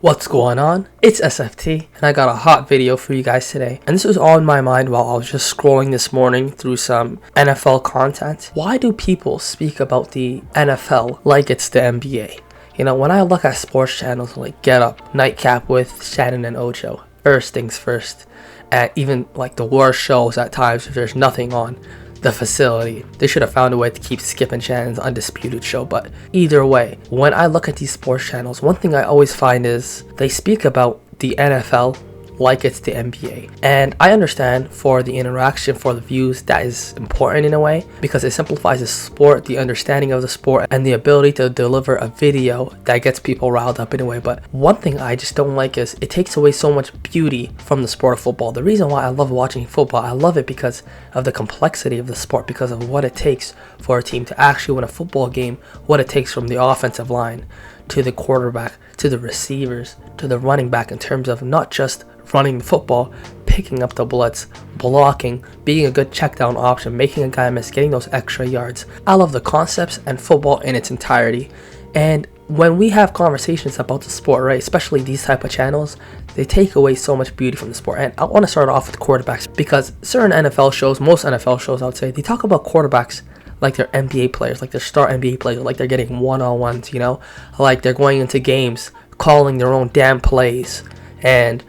What's going on? It's SFT, and I got a hot video for you guys today. And this was all in my mind while I was just scrolling this morning through some NFL content. Why do people speak about the NFL like it's the NBA? You know, when I look at sports channels like Get Up, Nightcap with Shannon and Ocho, First Things First, and even like the worst shows at times if there's nothing on the facility. They should have found a way to keep skipping Shannon's Undisputed show, but either way, when I look at these sports channels, one thing I always find is they speak about the NFL like it's the NBA. And I understand for the interaction, for the views, that is important in a way because it simplifies the sport, the understanding of the sport, and the ability to deliver a video that gets people riled up in a way. But one thing I just don't like is it takes away so much beauty from the sport of football. The reason why I love watching football, I love it because of the complexity of the sport, because of what it takes for a team to actually win a football game, what it takes from the offensive line to the quarterback, to the receivers, to the running back, in terms of not just running the football, picking up the blitz, blocking, being a good check down option, making a guy miss, getting those extra yards. I love the concepts and football in its entirety. And when we have conversations about the sport, right, especially these type of channels, they take away so much beauty from the sport. And I want to start off with quarterbacks because certain NFL shows, most NFL shows I would say, they talk about quarterbacks like they're NBA players, like they're star NBA players, like they're getting one-on-ones, you know, like they're going into games, calling their own damn plays and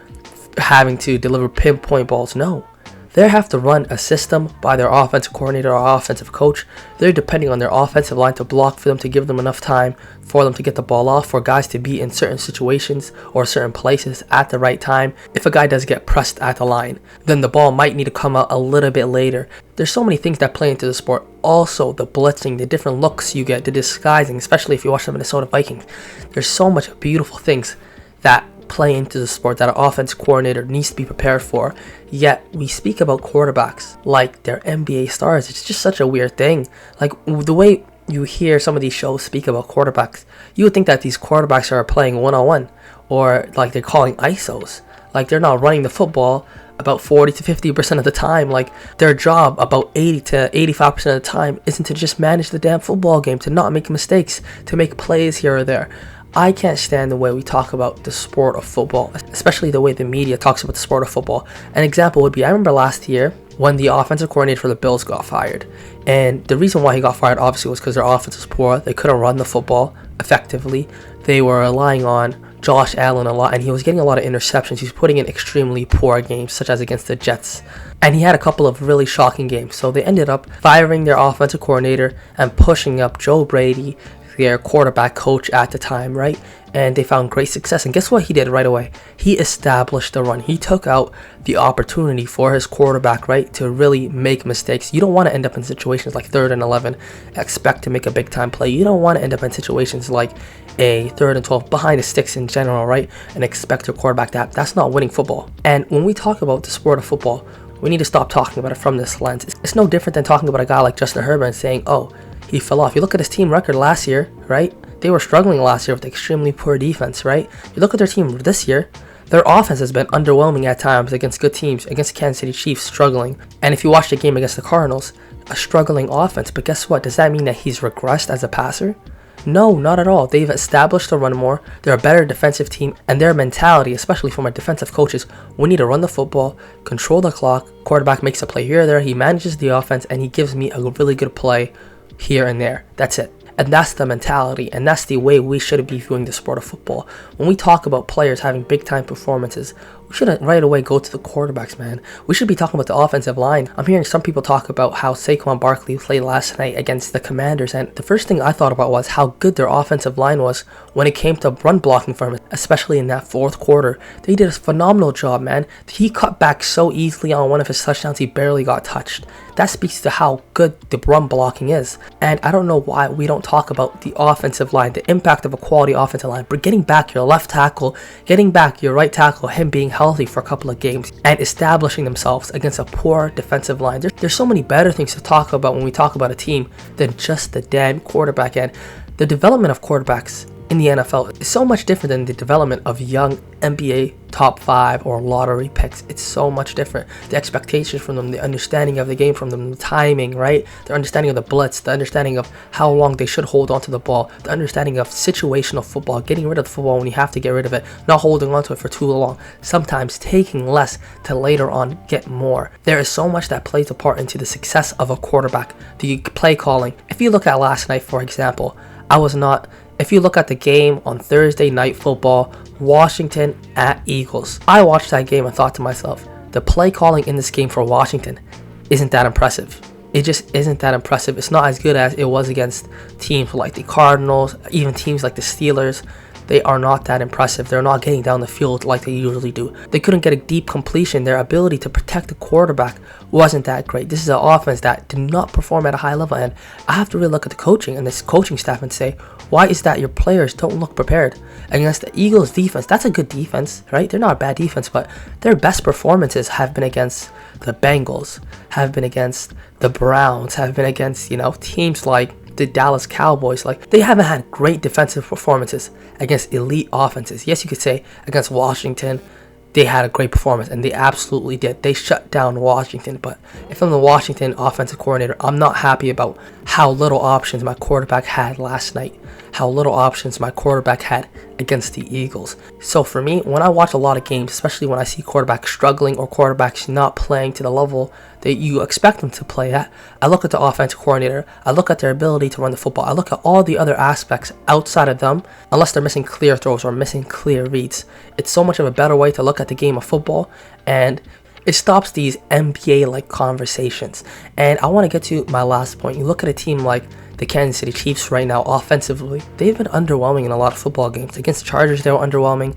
having to deliver pinpoint balls. No, they have to run a system by their offensive coordinator or offensive coach. They're depending on their offensive line to block for them, to give them enough time for them to get the ball off, for guys to be in certain situations or certain places at the right time. If a guy does get pressed at the line, then the ball might need to come out a little bit later. There's so many things that play into the sport. Also, the blitzing, the different looks you get, the disguising, especially if you watch the Minnesota Vikings. There's so much beautiful things that play into the sport that an offense coordinator needs to be prepared for. Yet we speak about quarterbacks like they're NBA stars. It's just such a weird thing. Like the way you hear some of these shows speak about quarterbacks, you would think that these quarterbacks are playing one-on-one, or like they're calling ISOs, like they're not running the football about 40 to 50% of the time. Like their job about 80 to 85% of the time isn't to just manage the damn football game, to not make mistakes, to make plays here or there. I can't stand the way we talk about the sport of football, especially the way the media talks about the sport of football. An example would be, I remember last year when the offensive coordinator for the Bills got fired. And the reason why he got fired obviously was because their offense was poor. They couldn't run the football effectively. They were relying on Josh Allen a lot, and he was getting a lot of interceptions. He was putting in extremely poor games, such as against the Jets. And he had a couple of really shocking games. So they ended up firing their offensive coordinator and pushing up Joe Brady, their quarterback coach at the time, right? And they found great success. And guess what he did right away? He established the run. He took out the opportunity for his quarterback, right, to really make mistakes. You don't want to end up in situations like 3rd and 11, expect to make a big time play. You don't want to end up in situations like a 3rd and 12 behind the sticks in general, right, and expect your quarterback that. That's not winning football. And when we talk about the sport of football, we need to stop talking about it from this lens. It's no different than talking about a guy like Justin Herbert and saying, oh, he fell off. You look at his team record last year, right? They were struggling last year with extremely poor defense, right? You look at their team this year, their offense has been underwhelming at times against good teams, against the Kansas City Chiefs, struggling. And if you watch the game against the Cardinals, a struggling offense. But guess what? Does that mean that he's regressed as a passer? No, not at all. They've established the run more. They're a better defensive team, and their mentality, especially from our defensive coaches, we need to run the football, control the clock, quarterback makes a play here or there, he manages the offense, and he gives me a really good play here and there. That's it. And that's the mentality, and that's the way we should be viewing the sport of football. When we talk about players having big time performances, we shouldn't right away go to the quarterbacks, man. We should be talking about the offensive line. I'm hearing some people talk about how Saquon Barkley played last night against the Commanders, and the first thing I thought about was how good their offensive line was when it came to run blocking for him, especially in that 4th quarter. They did a phenomenal job, man. He cut back so easily on one of his touchdowns, he barely got touched. That speaks to how good the run blocking is. And I don't know why we don't talk about the offensive line, the impact of a quality offensive line, but getting back your left tackle, getting back your right tackle, him being healthy for a couple of games, and establishing themselves against a poor defensive line. There's so many better things to talk about when we talk about a team than just the damn quarterback. And the development of quarterbacks in the NFL is so much different than the development of young NBA top 5 or lottery picks. It's so much different. The expectations from them, the understanding of the game from them, the timing, right? The understanding of the blitz, the understanding of how long they should hold onto the ball, the understanding of situational football, getting rid of the football when you have to get rid of it, not holding onto it for too long, sometimes taking less to later on get more. There is so much that plays a part into the success of a quarterback. The play calling. If you look at last night, for example, if you look at the game on Thursday Night Football, Washington at Eagles, I watched that game and thought to myself, the play calling in this game for Washington isn't that impressive. It just isn't that impressive. It's not as good as it was against teams like the Cardinals, even teams like the Steelers. They are not that impressive. They're not getting down the field like they usually do. They couldn't get a deep completion. Their ability to protect the quarterback wasn't that great. This is an offense that did not perform at a high level, and I have to really look at the coaching and this coaching staff and say, why is that your players don't look prepared against the Eagles defense? That's a good defense, right? They're not a bad defense, but their best performances have been against the Bengals, have been against the Browns, have been against, teams like the Dallas Cowboys. Like, they haven't had great defensive performances against elite offenses. Yes, you could say against Washington, they had a great performance, and they absolutely did. They shut down Washington. But if I'm the Washington offensive coordinator, I'm not happy about how little options my quarterback had last night, how little options my quarterback had against the Eagles. So for me, when I watch a lot of games, especially when I see quarterbacks struggling or quarterbacks not playing to the level that you expect them to play at, I look at the offensive coordinator, I look at their ability to run the football, I look at all the other aspects outside of them, unless they're missing clear throws or missing clear reads. It's so much of a better way to look at the game of football, and it stops these NBA-like conversations. And I want to get to my last point. You look at a team like the Kansas City Chiefs right now, offensively, they've been underwhelming in a lot of football games. Against the Chargers, they were underwhelming.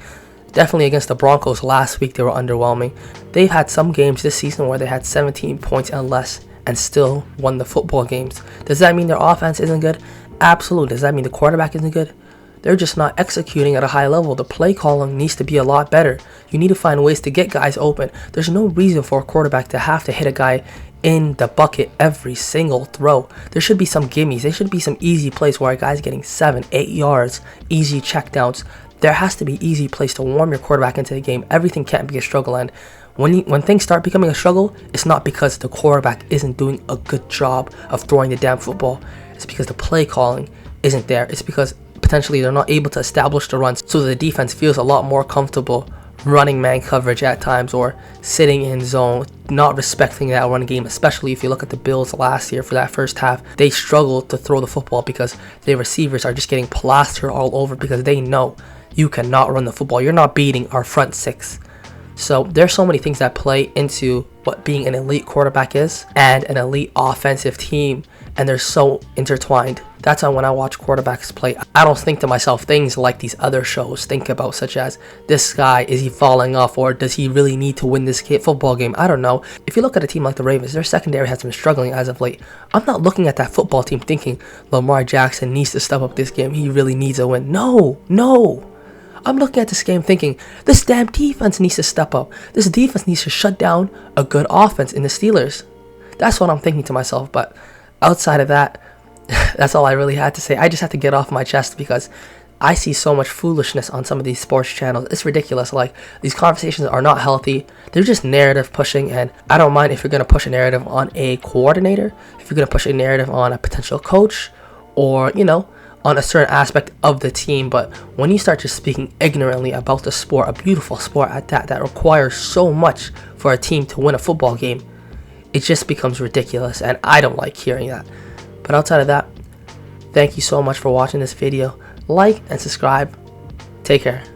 Definitely against the Broncos last week, they were underwhelming. They've had some games this season where they had 17 points and less and still won the football games. Does that mean their offense isn't good? Absolutely. Does that mean the quarterback isn't good? They're just not executing at a high level. The play calling needs to be a lot better. You need to find ways to get guys open. There's no reason for a quarterback to have to hit a guy in the bucket every single throw. There should be some gimmies. There should be some easy plays where a guy's getting 7-8 yards, easy checkdowns. There has to be easy plays to warm your quarterback into the game. Everything can't be a struggle, and when things start becoming a struggle, it's not because the quarterback isn't doing a good job of throwing the damn football. It's because the play calling isn't there. It's because potentially they're not able to establish the runs, so the defense feels a lot more comfortable running man coverage at times or sitting in zone, not respecting that run game. Especially if you look at the Bills last year for that first half, they struggled to throw the football because their receivers are just getting plastered all over because they know you cannot run the football. You're not beating our front six. So there's so many things that play into what being an elite quarterback is and an elite offensive team, and they're so intertwined. That's why when I watch quarterbacks play, I don't think to myself things like these other shows think about, such as, this guy, is he falling off, or does he really need to win this football game? I don't know. If you look at a team like the Ravens, their secondary has been struggling as of late. I'm not looking at that football team thinking Lamar Jackson needs to step up this game. He really needs a win. No. I'm looking at this game thinking, this damn defense needs to step up. This defense needs to shut down a good offense in the Steelers. That's what I'm thinking to myself. But outside of that, that's all I really had to say. I just had to get off my chest because I see so much foolishness on some of these sports channels. It's ridiculous. Like, these conversations are not healthy. They're just narrative pushing, and I don't mind if you're going to push a narrative on a coordinator, if you're going to push a narrative on a potential coach, or, on a certain aspect of the team. But when you start just speaking ignorantly about the sport, a beautiful sport at that requires so much for a team to win a football game, it just becomes ridiculous, and I don't like hearing that. But outside of that, thank you so much for watching this video. Like and subscribe. Take care.